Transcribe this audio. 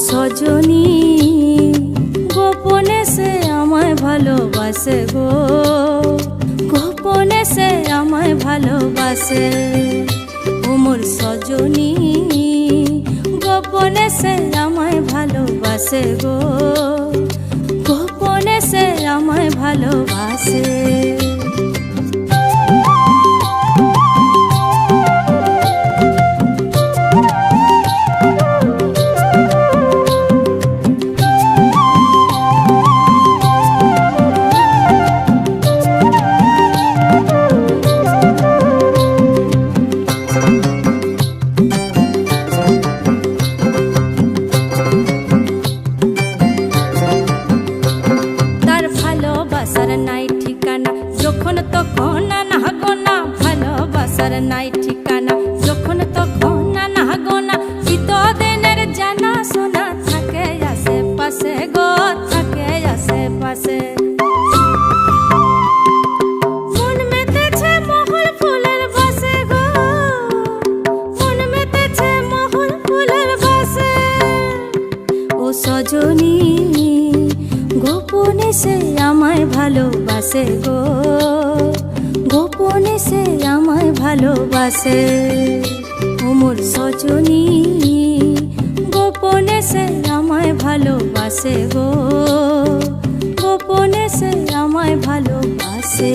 সজনী গোপনে সে আমায় ভালোবাসে গো, গোপনে সে আমায় ভালোবাসে। ও মোর সজনী গোপনে সে আমায় ভালোবাসে গো, গোপনে সে আমায় ভালোবাসে। নাই ঠিকানা যখন তখন না গোনা, ভালোবাসার নাই ঠিকানা যখন তখন না গোনা। চিতদিনের জানা শোনা থাকে আশেপাশে গো, থাকে আশেপাশে। মন মেতেছে মহুল ফুলের বাসে গো, মন মেতেছে মহুল ফুলের বাসে। ও সজনী গোপনে সে আমায় ভালোবাসে গো, গোপনে সে আমায় ভালোবাসে। ও মোর সজনী গোপনে সে আমায় ভালোবাসে গো, গোপনে সে আমায় ভালোবাসে।